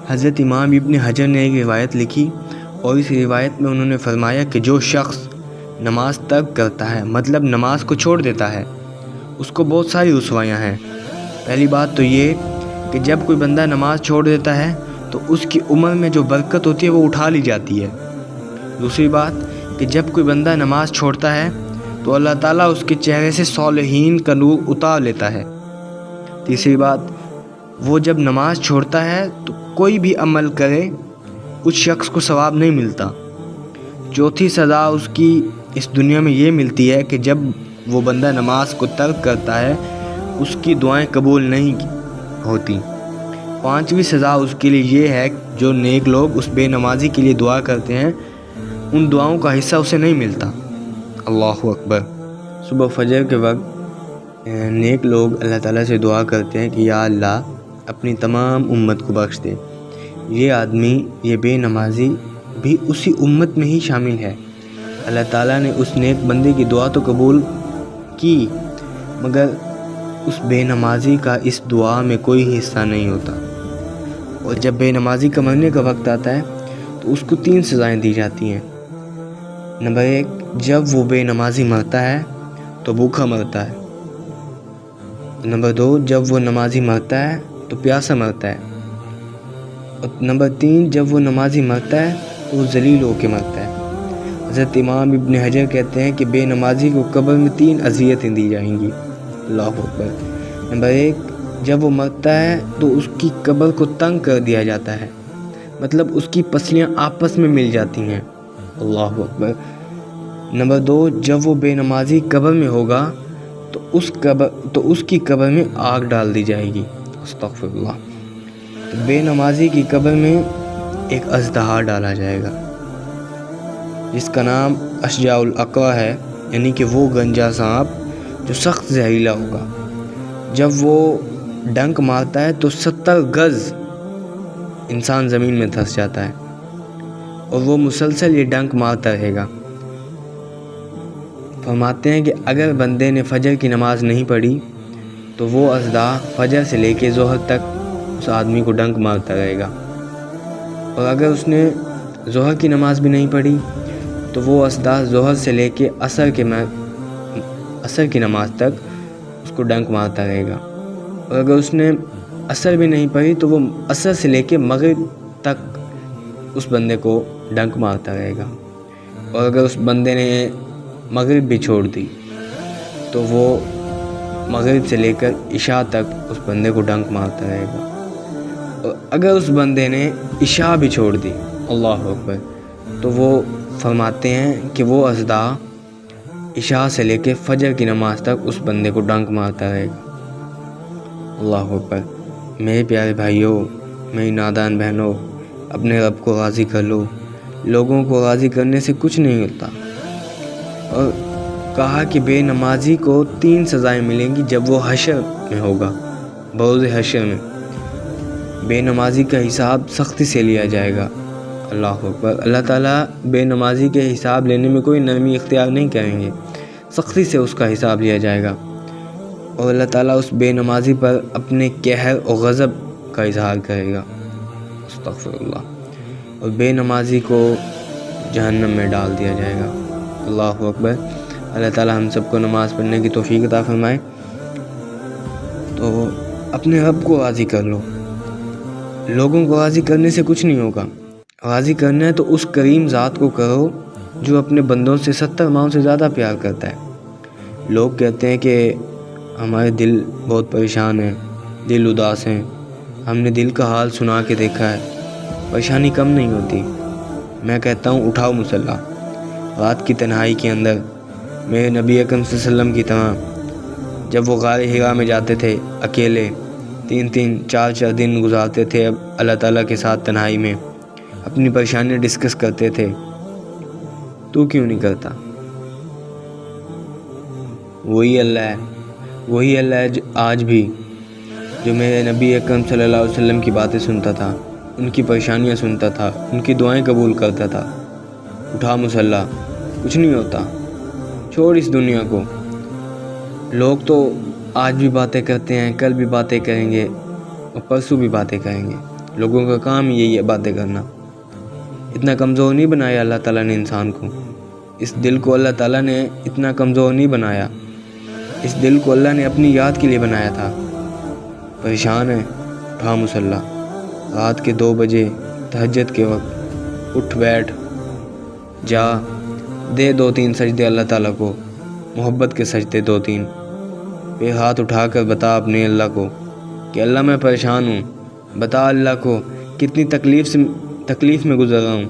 حضرت امام ابن حجر نے ایک روایت لکھی اور اس روایت میں انہوں نے فرمایا کہ جو شخص نماز ترک کرتا ہے، مطلب نماز کو چھوڑ دیتا ہے، اس کو بہت ساری رسوائیاں ہیں۔ پہلی بات تو یہ کہ جب کوئی بندہ نماز چھوڑ دیتا ہے تو اس کی عمر میں جو برکت ہوتی ہے وہ اٹھا لی جاتی ہے۔ دوسری بات کہ جب کوئی بندہ نماز چھوڑتا ہے تو اللہ تعالیٰ اس کے چہرے سے صالحین کا نور اتار لیتا ہے۔ تیسری بات، وہ جب نماز چھوڑتا ہے تو کوئی بھی عمل کرے اس شخص کو ثواب نہیں ملتا۔ چوتھی سزا اس کی اس دنیا میں یہ ملتی ہے کہ جب وہ بندہ نماز کو ترک کرتا ہے اس کی دعائیں قبول نہیں ہوتی۔ پانچویں سزا اس کے لیے یہ ہے جو نیک لوگ اس بے نمازی کے لیے دعا کرتے ہیں ان دعاؤں کا حصہ اسے نہیں ملتا۔ اللہ اکبر۔ صبح فجر کے وقت نیک لوگ اللہ تعالیٰ سے دعا کرتے ہیں کہ یا اللہ اپنی تمام امت کو بخش دے، یہ آدمی، یہ بے نمازی بھی اسی امت میں ہی شامل ہے۔ اللہ تعالیٰ نے اس نیک بندے کی دعا تو قبول کی مگر اس بے نمازی کا اس دعا میں کوئی حصہ نہیں ہوتا۔ اور جب بے نمازی کا مرنے کا وقت آتا ہے تو اس کو 3 سزائیں دی جاتی ہیں۔ نمبر 1، جب وہ بے نمازی مرتا ہے تو بھوکا مرتا ہے۔ نمبر 2، جب وہ نمازی مرتا ہے تو پیاسا مرتا ہے۔ اور نمبر 3، جب وہ نمازی مرتا ہے تو وہ ذلیل ہو کے مرتا ہے۔ حضرت امام ابن حجر کہتے ہیں کہ بے نمازی کو قبر میں 3 اذیتیں دی جائیں گی۔ اللہ اکبر۔ نمبر 1، جب وہ مرتا ہے تو اس کی قبر کو تنگ کر دیا جاتا ہے، مطلب اس کی پسلیاں آپس میں مل جاتی ہیں۔ اللہ اکبر۔ نمبر 2، جب وہ بے نمازی قبر میں ہوگا تو اس کی قبر میں آگ ڈال دی جائے گی۔ استغفر اللہ۔ تو بے نمازی کی قبر میں ایک اژدہا ڈالا جائے گا جس کا نام اشجاع الاقویٰ ہے، یعنی کہ وہ گنجا سانپ جو سخت زہریلا ہوگا۔ جب وہ ڈنک مارتا ہے تو 70 گز انسان زمین میں دھس جاتا ہے اور وہ مسلسل یہ ڈنک مارتا رہے گا۔ فرماتے ہیں کہ اگر بندے نے فجر کی نماز نہیں پڑھی تو وہ اژدہا فجر سے لے کے ظہر تک اس آدمی کو ڈنک مارتا رہے گا، اور اگر اس نے ظہر کی نماز بھی نہیں پڑھی تو وہ اژدہا ظہر سے لے کے عصر کی نماز تک اس کو ڈنک مارتا رہے گا، اور اگر اس نے عصر بھی نہیں پڑھی تو وہ عصر سے لے کے مغرب تک اس بندے کو ڈنک مارتا رہے گا، اور اگر اس بندے نے مغرب بھی چھوڑ دی تو وہ مغرب سے لے کر عشاء تک اس بندے کو ڈنک مارتا رہے گا، اور اگر اس بندے نے عشاء بھی چھوڑ دی، اللہ اکبر، تو وہ فرماتے ہیں کہ وہ اژدہا عشاء سے لے کے فجر کی نماز تک اس بندے کو ڈنک مارتا رہے گا۔ اللہ اکبر۔ میرے پیارے بھائیوں، میری نادان بہنوں، اپنے رب کو راضی کر لو۔ لوگوں کو راضی کرنے سے کچھ نہیں ہوتا۔ اور کہا کہ بے نمازی کو 3 سزائیں ملیں گی جب وہ حشر میں ہوگا، بروز حشر میں بے نمازی کا حساب سختی سے لیا جائے گا۔ اللہ اکبر۔ اللہ تعالیٰ بے نمازی کے حساب لینے میں کوئی نرمی اختیار نہیں کریں گے، سختی سے اس کا حساب لیا جائے گا، اور اللہ تعالیٰ اس بے نمازی پر اپنے قہر اور غضب کا اظہار کرے گا۔ استغفر اللہ۔ اور بے نمازی کو جہنم میں ڈال دیا جائے گا۔ اللہ اکبر۔ اللہ تعالیٰ ہم سب کو نماز پڑھنے کی توفیق عطا فرمائے۔ تو اپنے رب کو راضی کر لو۔ لوگوں کو راضی کرنے سے کچھ نہیں ہوگا۔ راضی کرنا ہے تو اس کریم ذات کو کرو جو اپنے بندوں سے 70 ماؤں سے زیادہ پیار کرتا ہے۔ لوگ کہتے ہیں کہ ہمارے دل بہت پریشان ہیں، دل اداس ہیں، ہم نے دل کا حال سنا کے دیکھا ہے، پریشانی کم نہیں ہوتی۔ میں کہتا ہوں اٹھاؤ مصلی۔ رات کی تنہائی کے اندر میرے نبی اکرم صلی اللہ علیہ وسلم کی طرح جب وہ غار حرا میں جاتے تھے اکیلے، 3 4 دن گزارتے تھے اب اللہ تعالیٰ کے ساتھ تنہائی میں، اپنی پریشانیاں ڈسکس کرتے تھے، تو کیوں نہیں کرتا؟ وہی اللہ ہے جو آج بھی جو میرے نبی اکرم صلی اللہ علیہ وسلم کی باتیں سنتا تھا، ان کی پریشانیاں سنتا تھا، ان کی دعائیں قبول کرتا تھا۔ اٹھا مصلی، کچھ نہیں ہوتا، چھوڑ اس دنیا کو۔ لوگ تو آج بھی باتیں کرتے ہیں، کل بھی باتیں کریں گے اور پرسوں بھی باتیں کریں گے، لوگوں کا کام یہی ہے باتیں کرنا۔ اتنا کمزور نہیں بنایا اللہ تعالیٰ نے انسان کو، اس دل کو اللہ تعالیٰ نے اتنا کمزور نہیں بنایا، اس دل کو اللہ نے اپنی یاد کے لیے بنایا تھا۔ پریشان ہے، اٹھا مصلی، رات کے 2 بجے تہجد کے وقت اٹھ بیٹھ، جا دے 2-3 سجدے اللہ تعالیٰ کو، محبت کے سجدے 2-3، پھر ہاتھ اٹھا کر بتا اپنے اللہ کو کہ اللہ میں پریشان ہوں، بتا اللہ کو کتنی تکلیف میں گزر رہا ہوں،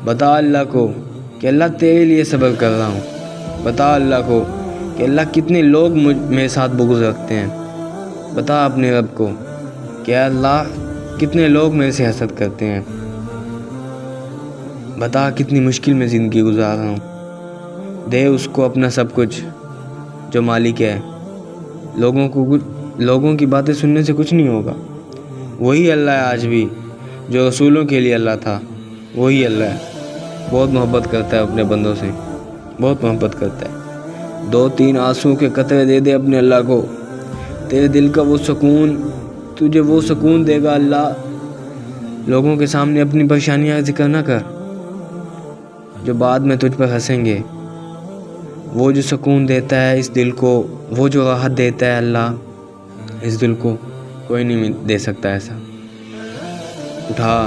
بتا اللہ کو کہ اللہ تیرے لیے صبر کر رہا ہوں، بتا اللہ کو کہ اللہ کتنے لوگ میرے ساتھ بغض رکھتے ہیں، بتا اپنے رب کو کہ اللہ کتنے لوگ میرے سے حسد کرتے ہیں، بتا کتنی مشکل میں زندگی گزار رہا ہوں، دے اس کو اپنا سب کچھ جو مالک ہے۔ لوگوں کی باتیں سننے سے کچھ نہیں ہوگا، وہی اللہ ہے آج بھی جو رسولوں کے لیے اللہ تھا، وہی اللہ ہے، بہت محبت کرتا ہے اپنے بندوں سے، بہت محبت کرتا ہے۔ 2-3 آنسو کے قطرے دے دے اپنے اللہ کو، تیرے دل کا وہ سکون، تجھے وہ سکون دے گا اللہ۔ لوگوں کے سامنے اپنی پریشانیاں ذکر نہ کر جو بعد میں تجھ پر ہنسیں گے، وہ جو سکون دیتا ہے اس دل کو، وہ جو راحت دیتا ہے اللہ اس دل کو، کوئی نہیں دے سکتا ایسا۔ اٹھا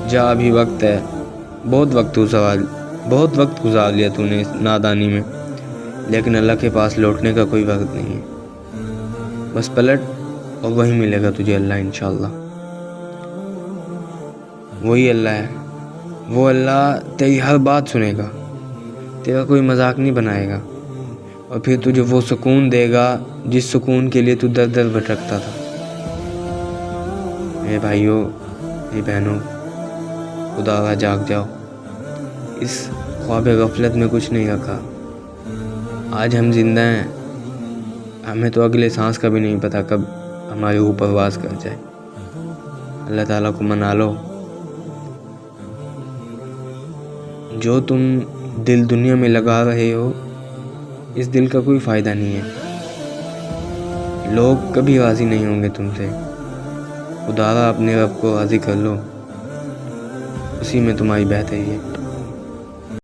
جا، ابھی وقت ہے، بہت وقت گزار لیا تو نے اس نادانی میں، لیکن اللہ کے پاس لوٹنے کا کوئی وقت نہیں ہے، بس پلٹ اور وہیں ملے گا تجھے اللہ انشاءاللہ۔ وہی اللہ ہے، وہ اللہ تیری ہر بات سنے گا، تیرا کوئی مذاق نہیں بنائے گا، اور پھر تجھے وہ سکون دے گا جس سکون کے لیے تو در در بھٹکتا تھا۔ اے بھائیوں، اے بہنوں، خدا را جاگ جاؤ، اس خواب غفلت میں کچھ نہیں رکھا۔ آج ہم زندہ ہیں، ہمیں تو اگلے سانس کا بھی نہیں پتہ کب ہمارے اوپر پرواز کر جائے۔ اللہ تعالیٰ کو منا لو، جو تم دل دنیا میں لگا رہے ہو اس دل کا کوئی فائدہ نہیں ہے، لوگ کبھی راضی نہیں ہوں گے تم سے۔ خدا را اپنے رب کو راضی کر لو، اسی میں تمہاری بہتری ہے۔